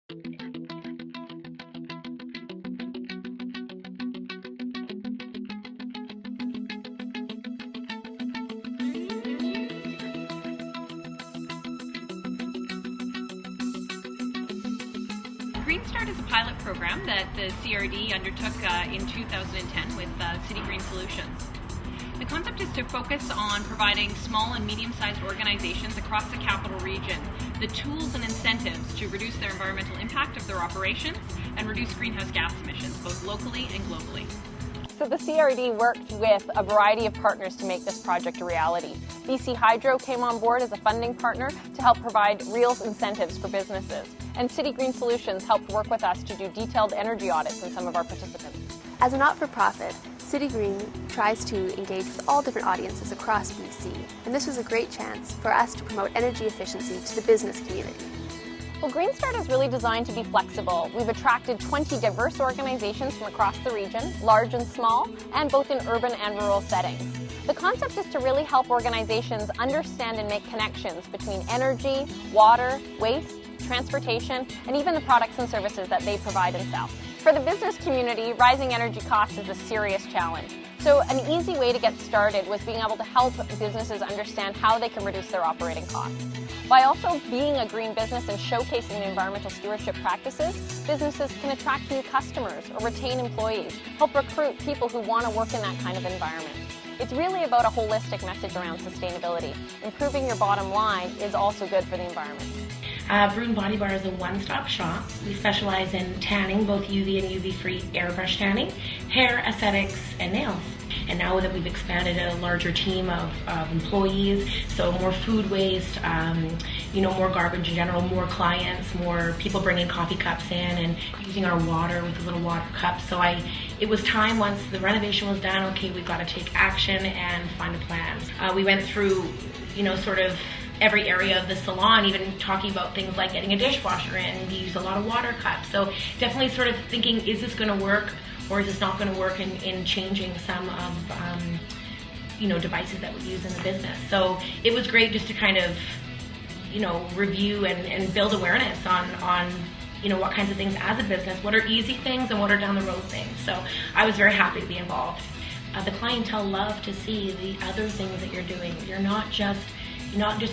GreenStart is a pilot program that the CRD undertook in 2010 with City Green Solutions. The concept is to focus on providing small and medium-sized organizations across the capital region the tools and incentives to reduce their environmental impact of their operations and reduce greenhouse gas emissions, both locally and globally. So the CRD worked with a variety of partners to make this project a reality. BC Hydro came on board as a funding partner to help provide real incentives for businesses. And City Green Solutions helped work with us to do detailed energy audits in some of our participants. As a not-for-profit, City Green tries to engage with all different audiences across BC, and this was a great chance for us to promote energy efficiency to the business community. Well, GreenStart is really designed to be flexible. We've attracted 20 diverse organizations from across the region, large and small, and both in urban and rural settings. The concept is to really help organizations understand and make connections between energy, water, waste, transportation, and even the products and services that they provide and sell. For the business community, rising energy costs is a serious challenge. So an easy way to get started was being able to help businesses understand how they can reduce their operating costs. By also being a green business and showcasing the environmental stewardship practices, businesses can attract new customers or retain employees, help recruit people who want to work in that kind of environment. It's really about a holistic message around sustainability. Improving your bottom line is also good for the environment. Bruin Body Bar is a one-stop shop. We specialize in tanning, both UV and UV-free airbrush tanning, hair, aesthetics, and nails. And now that we've expanded a larger team of employees, so more food waste, more garbage in general, more clients, more people bringing coffee cups in and using our water with the little water cups. So it was time once the renovation was done, okay, we've got to take action and find a plan. We went through, sort of every area of the salon, even talking about things like getting a dishwasher in. We use a lot of water cups. So definitely sort of thinking, is this going to work or is this not going to work in changing some of, devices that we use in the business. So it was great just to kind of, review and build awareness on what kinds of things as a business, what are easy things and what are down the road things. So I was very happy to be involved. The clientele love to see the other things that you're doing. You're not just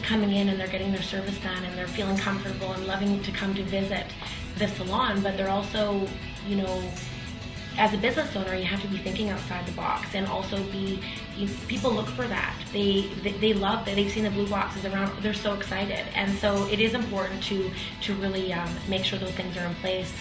coming in and they're getting their service done and they're feeling comfortable and loving to come to visit the salon, but they're also, as a business owner, you have to be thinking outside the box and also people look for that. They love that. They've seen the blue boxes around. They're so excited. And so it is important to really make sure those things are in place.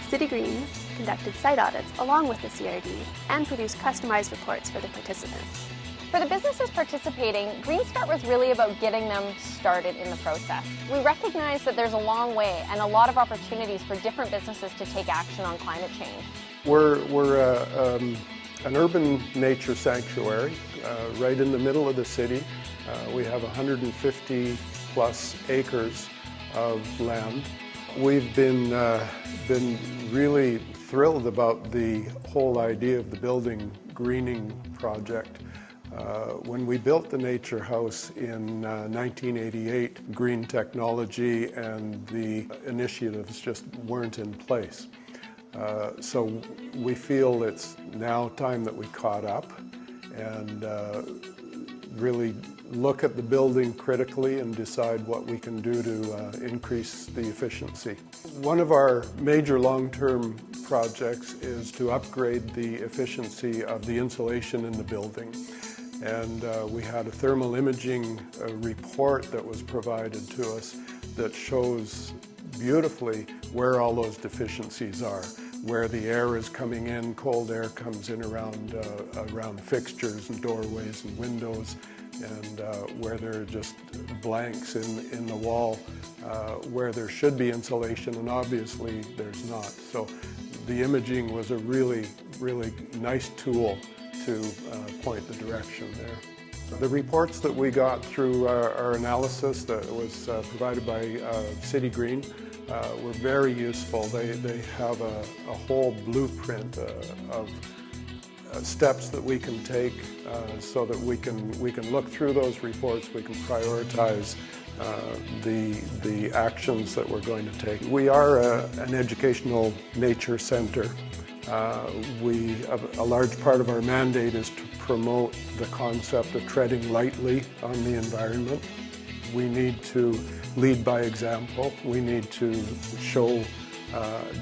City Green conducted site audits along with the CRD and produced customized reports for the participants. For the businesses participating, GreenStart was really about getting them started in the process. We recognize that there's a long way and a lot of opportunities for different businesses to take action on climate change. We're an urban nature sanctuary right in the middle of the city. We have 150 plus acres of land. We've been really thrilled about the whole idea of the building greening project. When we built the Nature House in 1988, green technology and the initiatives just weren't in place. So we feel it's now time that we caught up and really look at the building critically and decide what we can do to increase the efficiency. One of our major long-term projects is to upgrade the efficiency of the insulation in the building. And we had a thermal imaging report that was provided to us that shows beautifully where all those deficiencies are, where the air is coming in, cold air comes in around fixtures and doorways and windows, and where there are just blanks in the wall, where there should be insulation, and obviously there's not. So the imaging was a really, really nice tool to point the direction there. The reports that we got through our analysis that was provided by City Green were very useful. They have a whole blueprint of steps that we can take so that we can look through those reports, we can prioritize the actions that we're going to take. We are an educational nature center. A large part of our mandate is to promote the concept of treading lightly on the environment. We need to lead by example. We need to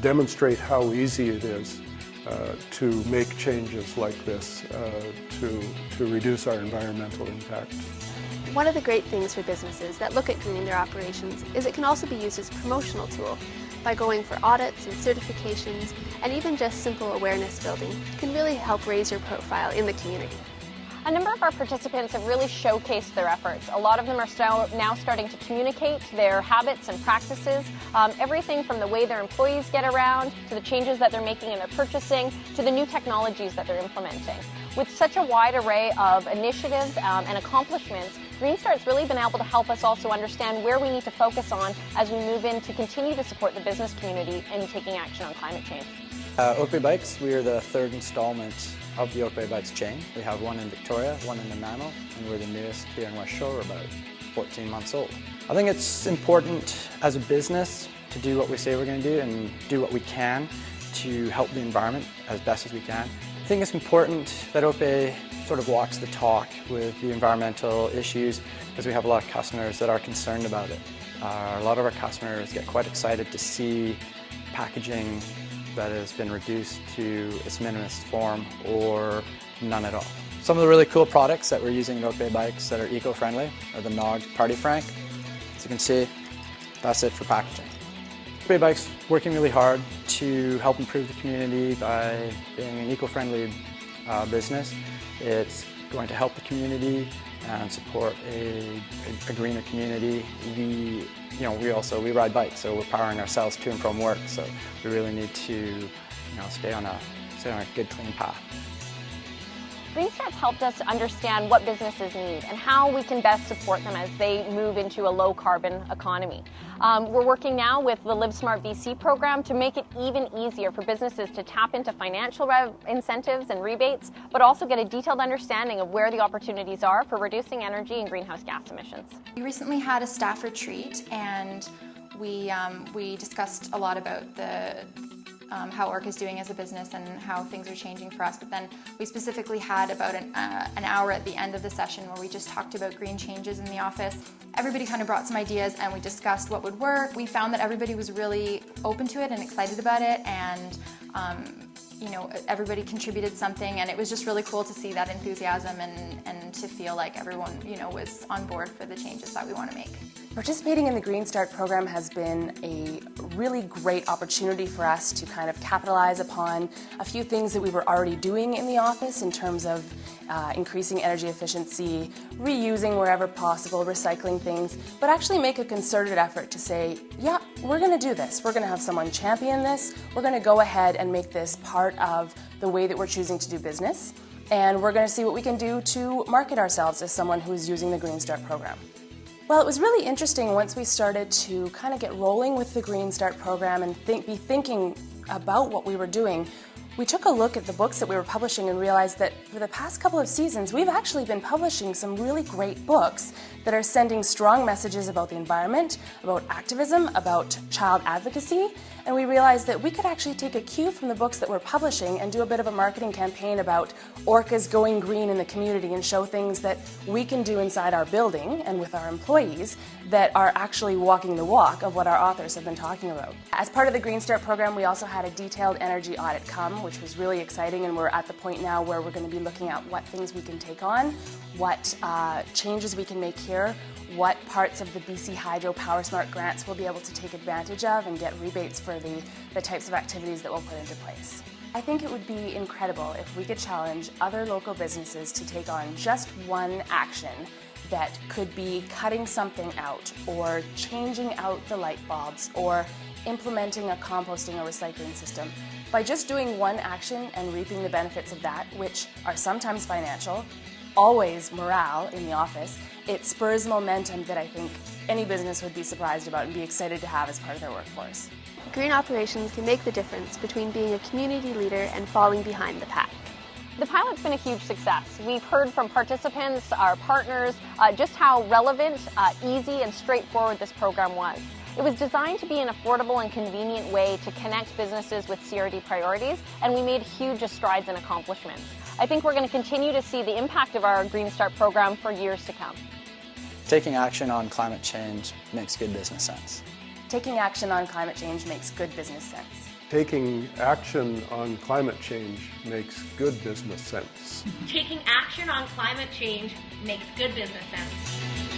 demonstrate how easy it is to make changes like this to reduce our environmental impact. One of the great things for businesses that look at greening their operations is it can also be used as a promotional tool. By going for audits and certifications, and even just simple awareness building, can really help raise your profile in the community. A number of our participants have really showcased their efforts. A lot of them are now starting to communicate their habits and practices, everything from the way their employees get around, to the changes that they're making in their purchasing, to the new technologies that they're implementing. With such a wide array of initiatives and accomplishments, GreenStart's really been able to help us also understand where we need to focus on as we move in to continue to support the business community in taking action on climate change. Orca Book Bikes, we are the third installment of the Orca Book Bikes chain. We have one in Victoria, one in Nanaimo, and we're the newest here in West Shore. We're about 14 months old. I think it's important as a business to do what we say we're going to do and do what we can to help the environment as best as we can. I think it's important that OPE sort of walks the talk with the environmental issues, because we have a lot of customers that are concerned about it. A lot of our customers get quite excited to see packaging that has been reduced to its minimalist form or none at all. Some of the really cool products that we're using in OPE bikes that are eco-friendly are the Nog Party Frank. As you can see, that's it for packaging. OPE Bikes working really hard to help improve the community by being an eco-friendly business. It's going to help the community and support a greener community. We ride bikes, so we're powering ourselves to and from work. So we really need to, stay on a good, clean path. GreenStart's helped us understand what businesses need and how we can best support them as they move into a low-carbon economy. We're working now with the Live Smart BC program to make it even easier for businesses to tap into financial incentives and rebates, but also get a detailed understanding of where the opportunities are for reducing energy and greenhouse gas emissions. We recently had a staff retreat, and we discussed a lot about how Orca is doing as a business and how things are changing for us. But then we specifically had about an hour at the end of the session where we just talked about green changes in the office. Everybody kind of brought some ideas and we discussed what would work. We found that everybody was really open to it and excited about it, and everybody contributed something, and it was just really cool to see that enthusiasm and to feel like everyone was on board for the changes that we want to make. Participating in the GreenStart program has been a really great opportunity for us to kind of capitalize upon a few things that we were already doing in the office in terms of increasing energy efficiency, reusing wherever possible, recycling things, but actually make a concerted effort to say, yeah, we're going to do this. We're going to have someone champion this. We're going to go ahead and make this part of the way that we're choosing to do business. And we're going to see what we can do to market ourselves as someone who is using the GreenStart program. Well, it was really interesting once we started to kind of get rolling with the GreenStart program and be thinking about what we were doing. We took a look at the books that we were publishing and realized that for the past couple of seasons, we've actually been publishing some really great books that are sending strong messages about the environment, about activism, about child advocacy, and we realized that we could actually take a cue from the books that we're publishing and do a bit of a marketing campaign about Orcas going green in the community and show things that we can do inside our building and with our employees that are actually walking the walk of what our authors have been talking about. As part of the GreenStart program, we also had a detailed energy audit come, which was really exciting, and we're at the point now where we're going to be looking at what things we can take on, what changes we can make here, what parts of the BC Hydro Power Smart grants we'll be able to take advantage of and get rebates for the types of activities that we'll put into place. I think it would be incredible if we could challenge other local businesses to take on just one action that could be cutting something out or changing out the light bulbs or implementing a composting or recycling system. By just doing one action and reaping the benefits of that, which are sometimes financial, always morale in the office, it spurs momentum that I think any business would be surprised about and be excited to have as part of their workforce. Green operations can make the difference between being a community leader and falling behind the pack. The pilot's been a huge success. We've heard from participants, our partners, just how relevant, easy, and straightforward this program was. It was designed to be an affordable and convenient way to connect businesses with CRD priorities, and we made huge strides and accomplishments. I think we're going to continue to see the impact of our GreenStart program for years to come. Taking action on climate change makes good business sense. Taking action on climate change makes good business sense. Taking action on climate change makes good business sense. Taking action on climate change makes good business sense.